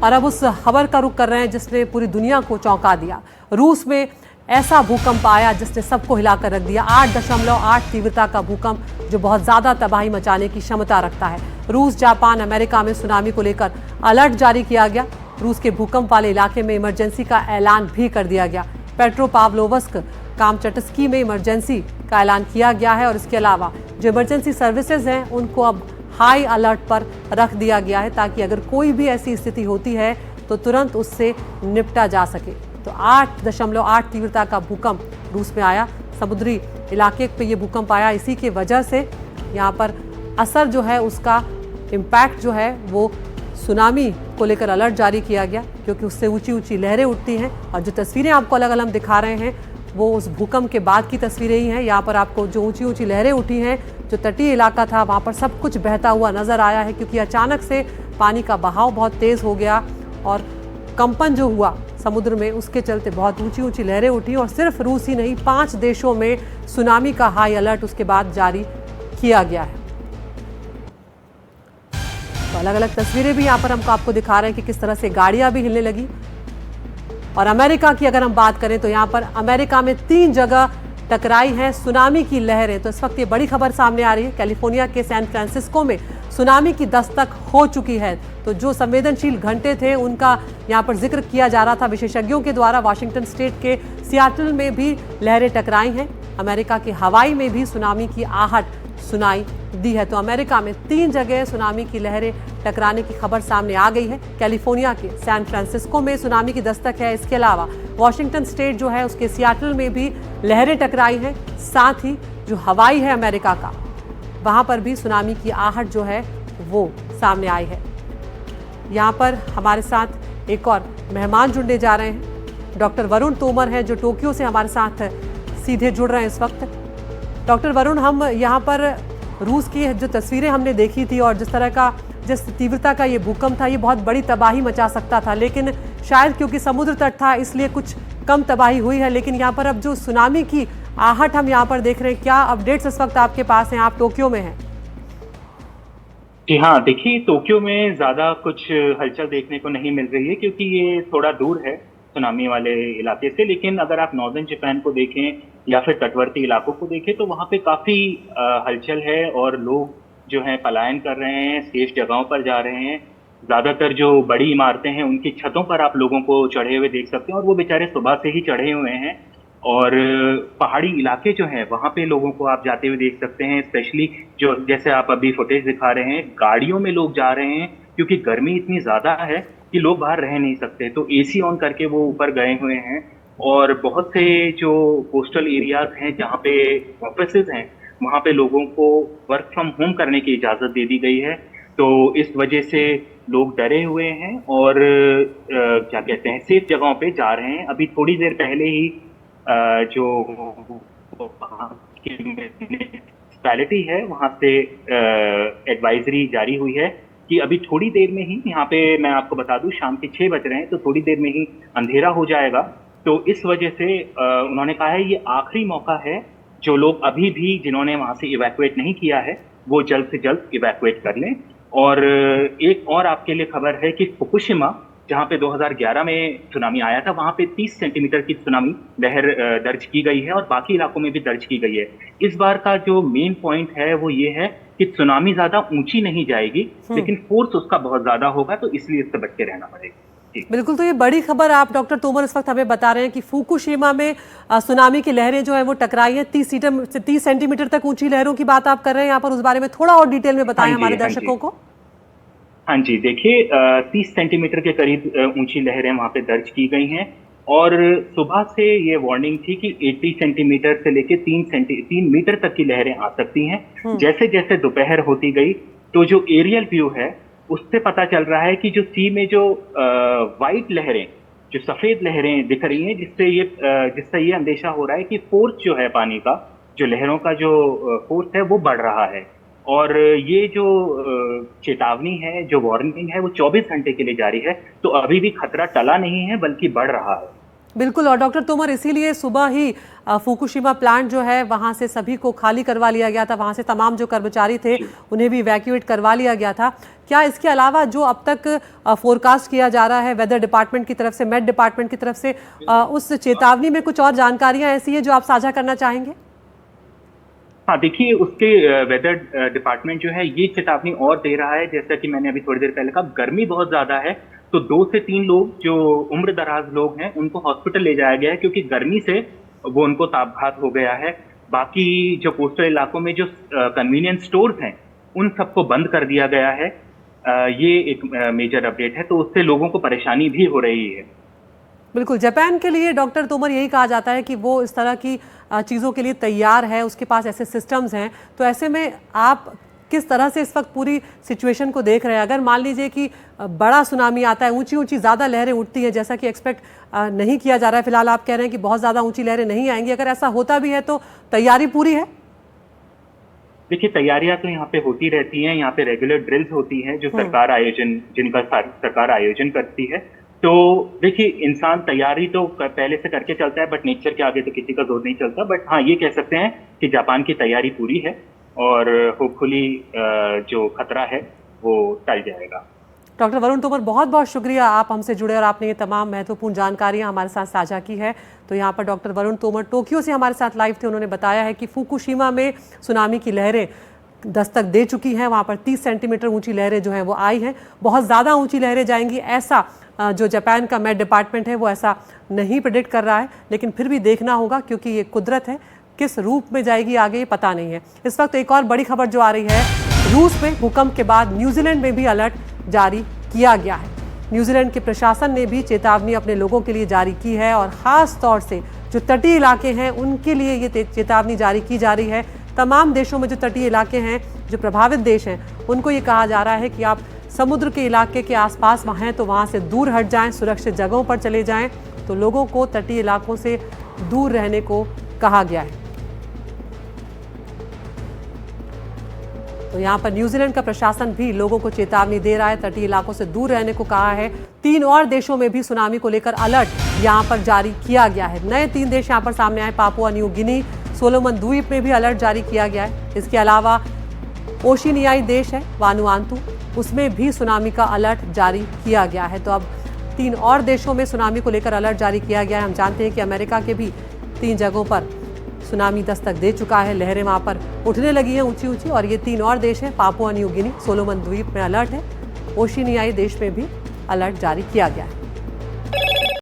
और अब उस खबर का रुख कर रहे हैं जिसने पूरी दुनिया को चौंका दिया। रूस में ऐसा भूकंप आया जिसने सबको हिलाकर रख दिया। 8.8 तीव्रता का भूकंप जो बहुत ज़्यादा तबाही मचाने की क्षमता रखता है। रूस, जापान, अमेरिका में सुनामी को लेकर अलर्ट जारी किया गया। रूस के भूकंप वाले इलाके में इमरजेंसी का ऐलान भी कर दिया गया। पेट्रोपाव्लोव्स्क, कामचटस्की में इमरजेंसी का ऐलान किया गया है और इसके अलावा जो इमरजेंसी सर्विसेज हैं उनको अब हाई अलर्ट पर रख दिया गया है ताकि अगर कोई भी ऐसी स्थिति होती है तो तुरंत उससे निपटा जा सके। तो 8.8 तीव्रता का भूकंप रूस में आया। समुद्री इलाके पे ये भूकंप आया। इसी की वजह से यहाँ पर असर जो है उसका इम्पैक्ट जो है वो सुनामी को लेकर अलर्ट जारी किया गया क्योंकि उससे ऊंची ऊंची लहरें उठती हैं। और जो तस्वीरें आपको अलग अलग दिखा रहे हैं वो उस भूकंप के बाद की तस्वीरें ही हैं। यहाँ पर आपको जो ऊंची ऊंची लहरें उठी हैं, जो तटीय इलाका था वहाँ पर सब कुछ बहता हुआ नजर आया है क्योंकि अचानक से पानी का बहाव बहुत तेज हो गया और कंपन जो हुआ समुद्र में उसके चलते बहुत ऊंची ऊंची लहरें उठी। और सिर्फ रूस ही नहीं 5 देशों में सुनामी का हाई अलर्ट उसके बाद जारी किया गया है। तो अलग अलग तस्वीरें भी यहाँ पर हम आपको दिखा रहे हैं कि किस तरह से गाड़ियां भी हिलने लगी। और अमेरिका की अगर हम बात करें तो यहाँ पर अमेरिका में 3 जगह टकराई हैं सुनामी की लहरें। तो इस वक्त ये बड़ी खबर सामने आ रही है। कैलिफोर्निया के सैन फ्रांसिस्को में सुनामी की दस्तक हो चुकी है। तो जो संवेदनशील घंटे थे उनका यहाँ पर जिक्र किया जा रहा था विशेषज्ञों के द्वारा। वाशिंगटन स्टेट के सियाटल में भी लहरें टकराई हैं। अमेरिका के हवाई में भी सुनामी की आहट सुनाई दी है। तो अमेरिका में 3 जगह सुनामी की लहरें टकराने की खबर सामने आ गई है। कैलिफोर्निया के सैन फ्रांसिस्को में सुनामी की दस्तक है। इसके अलावा वॉशिंगटन स्टेट जो है उसके सियाटल में भी लहरें टकराई हैं। साथ ही जो हवाई है अमेरिका का वहाँ पर भी सुनामी की आहट जो है वो सामने आई है। यहाँ पर हमारे साथ एक और मेहमान जुड़ने जा रहे हैं। डॉक्टर वरुण तोमर हैं जो टोक्यो से हमारे साथ सीधे जुड़ रहे हैं इस वक्त। डॉक्टर वरुण, हम यहाँ पर रूस की जो तस्वीरें हमने देखी थी और जिस तीव्रता का ये भूकंप था ये बहुत बड़ी तबाही मचा सकता था, लेकिन शायद क्योंकि समुद्र तट था इसलिए कुछ कम तबाही हुई है। लेकिन यहाँ पर अब जो सुनामी की आहट हम यहाँ पर देख रहे हैं, क्या अपडेट्स इस वक्त आपके पास हैं? आप टोक्यो में हैं। जी हाँ, देखिए टोक्यो में ज़्यादा कुछ हलचल देखने को नहीं मिल रही है क्योंकि ये थोड़ा दूर है सुनामी वाले इलाके से। लेकिन अगर आप नॉर्दर्न जापान को देखें या फिर तटवर्ती इलाकों को देखें तो वहाँ पे काफ़ी हलचल है और लोग जो हैं पलायन कर रहे हैं, सेफ जगहों पर जा रहे हैं। ज़्यादातर जो बड़ी इमारतें हैं उनकी छतों पर आप लोगों को चढ़े हुए देख सकते हैं और वो बेचारे सुबह से ही चढ़े हुए हैं। और पहाड़ी इलाके जो हैं वहाँ पे लोगों को आप जाते हुए देख सकते हैं। स्पेशली जो जैसे आप अभी फुटेज दिखा रहे हैं, गाड़ियों में लोग जा रहे हैं क्योंकि गर्मी इतनी ज़्यादा है कि लोग बाहर रह नहीं सकते। तो एसी ऑन करके वो ऊपर गए हुए हैं। और बहुत से जो कोस्टल एरियाज हैं जहाँ पे ऑफिसेज हैं वहाँ पे लोगों को वर्क फ्रॉम होम करने की इजाज़त दे दी गई है। तो इस वजह से लोग डरे हुए हैं और क्या कहते हैं सेफ जगहों पे जा रहे हैं। अभी थोड़ी देर पहले ही जो म्यूनिसिपैलिटी है वहाँ से एडवाइजरी जारी हुई है कि अभी थोड़ी देर में ही, यहाँ पे मैं आपको बता दूं शाम के 6 बज रहे हैं, तो थोड़ी देर में ही अंधेरा हो जाएगा। तो इस वजह से उन्होंने कहा है ये आखिरी मौका है, जो लोग अभी भी जिन्होंने वहाँ से इवैक्यूएट नहीं किया है वो जल्द से जल्द इवैक्यूएट कर लें। और एक और आपके लिए खबर है कि फुकुशिमा जहाँ पे 2011 में सुनामी आया था वहाँ पे 30 सेंटीमीटर की सुनामी लहर दर्ज की गई है और बाकी इलाकों में भी दर्ज की गई है। इस बार का जो मेन पॉइंट है वो ये है कि सुनामी ज्यादा ऊंची नहीं जाएगी लेकिन फोर्स उसका बहुत ज्यादा होगा, तो इसलिए इससे बच के रहना पड़ेगा। बिल्कुल, तो ये बड़ी खबर आप डॉक्टर तोमर इस वक्त हमें बता रहे हैं कि फुकुशिमा में सुनामी की लहरें जो है वो टकराई हैं। 30 सेंटीमीटर तक ऊंची लहरों की बात आप कर रहे हैं यहाँ पर। उस बारे में थोड़ा और डिटेल में बताएं हमारे दर्शकों को। हाँ जी, देखिए 30 सेंटीमीटर के करीब ऊंची लहरें वहाँ पे दर्ज की गई हैं और सुबह से ये वार्निंग थी कि 80 सेंटीमीटर से लेके 3 मीटर तक की लहरें आ सकती हैं। जैसे जैसे दोपहर होती गई तो जो एरियल व्यू है उससे पता चल रहा है कि जो सी में जो वाइट लहरें, जो सफेद लहरें दिख रही हैं, जिससे ये अंदेशा हो रहा है कि फोर्स जो है पानी का, जो लहरों का जो फोर्स है वो बढ़ रहा है। और ये जो चेतावनी है, जो वार्निंग है वो 24 घंटे के लिए जारी है। तो अभी भी खतरा टला नहीं है बल्कि बढ़ रहा है। बिल्कुल। और डॉक्टर तोमर, इसीलिए सुबह ही फुकुशिमा प्लांट जो है वहां से सभी को खाली करवा लिया गया था, वहां से तमाम जो कर्मचारी थे उन्हें भी इवैक्यूएट करवा लिया गया था। क्या इसके अलावा जो अब तक फोरकास्ट किया जा रहा है वेदर डिपार्टमेंट की तरफ से, मेट डिपार्टमेंट की तरफ से, उस चेतावनी में कुछ और जानकारियां ऐसी है जो आप साझा करना चाहेंगे? हाँ, देखिए उसके वेदर डिपार्टमेंट जो है ये चेतावनी और दे रहा है, जैसा कि मैंने अभी थोड़ी देर पहले कहा, गर्मी बहुत ज़्यादा है, तो 2 से 3 लोग जो उम्र-दराज़ लोग हैं, उनको हॉस्पिटल ले जाया गया है क्योंकि गर्मी से वो उनको ताप-घात हो गया है। बाकी जो कोस्टल इलाकों में जो कन्वीनियंस स्टोर्स हैं, उन सबको बंद कर दिया गया है। ये एक मेजर अपडेट है, तो उससे लोगों को परेशानी भी हो रही है। बिल्कुल। जापान के लिए डॉक्टर तोमर यही कहा जाता है कि वो इस तरह की चीज़ों के लिए तैयार है, उसके पास ऐसे सिस्टम्स हैं। तो ऐसे में आप किस तरह से इस वक्त पूरी सिचुएशन को देख रहे हैं? अगर मान लीजिए कि बड़ा सुनामी आता है, ऊंची ऊंची ज़्यादा लहरें उठती हैं, जैसा कि एक्सपेक्ट नहीं किया जा रहा है, फिलहाल आप कह रहे हैं कि बहुत ज़्यादा ऊंची लहरें नहीं आएंगी, अगर ऐसा होता भी है तो तैयारी पूरी है? देखिए, तैयारियां तो यहाँ पे होती रहती हैं, यहाँ पे रेगुलर ड्रिल्स होती हैं जो जिनका सरकार आयोजन करती है। तो देखिए, इंसान तैयारी तो पहले से करके चलता है, बट नेचर के आगे तो किसी का जोर नहीं चलता। बट हाँ, ये कह सकते हैं कि जापान की तैयारी पूरी है और होपफुली जो खतरा है वो टल जाएगा। डॉक्टर वरुण तोमर, बहुत बहुत शुक्रिया आप हमसे जुड़े और आपने ये तमाम महत्वपूर्ण जानकारियां हमारे साथ साझा की है। तो यहाँ पर डॉक्टर वरुण तोमर टोक्यो से हमारे साथ लाइव थे। उन्होंने बताया है कि फुकुशिमा में सुनामी की लहरें दस्तक दे चुकी हैं, वहाँ पर 30 सेंटीमीटर ऊंची लहरें जो हैं वो आई हैं। बहुत ज़्यादा ऊंची लहरें जाएंगी ऐसा जो जापान का मेट डिपार्टमेंट है वो ऐसा नहीं प्रेडिक्ट कर रहा है, लेकिन फिर भी देखना होगा क्योंकि ये कुदरत है, किस रूप में जाएगी आगे ये पता नहीं है। इस वक्त एक और बड़ी खबर जो आ रही है, रूस में भूकंप के बाद न्यूजीलैंड में भी अलर्ट जारी किया गया है। न्यूजीलैंड के प्रशासन ने भी चेतावनी अपने लोगों के लिए जारी की है और ख़ास तौर से जो तटीय इलाके हैं उनके लिए ये चेतावनी जारी की जा रही है। तमाम देशों में जो तटीय इलाके हैं, जो प्रभावित देश हैं, उनको ये कहा जा रहा है कि आप समुद्र के इलाके के आसपास वहाँ हैं तो वहाँ से दूर हट जाएं, सुरक्षित जगहों पर चले जाएं। तो लोगों को तटीय इलाकों से दूर रहने को कहा गया है। तो यहाँ पर न्यूजीलैंड का प्रशासन भी लोगों को चेतावनी दे रहा है, तटीय इलाकों से दूर रहने को कहा है। 3 और देशों में भी सुनामी को लेकर अलर्ट यहाँ पर जारी किया गया है। नए 3 देश यहाँ पर सामने आए, पापुआ न्यू गिनी, सोलोमन द्वीप में भी अलर्ट जारी किया गया है। इसके अलावा ओशिनियाई देश है वानुआतू, उसमें भी सुनामी का अलर्ट जारी किया गया है। तो अब 3 और देशों में सुनामी को लेकर अलर्ट जारी किया गया है। हम जानते हैं कि अमेरिका के भी 3 जगहों पर सुनामी दस्तक दे चुका है, लहरें वहाँ पर उठने लगी हैं ऊंची ऊंची। और ये 3 और देश हैं, पापुआ न्यू गिनी, सोलोमन द्वीप में अलर्ट है, ओशिनियाई देश में भी अलर्ट जारी किया गया है।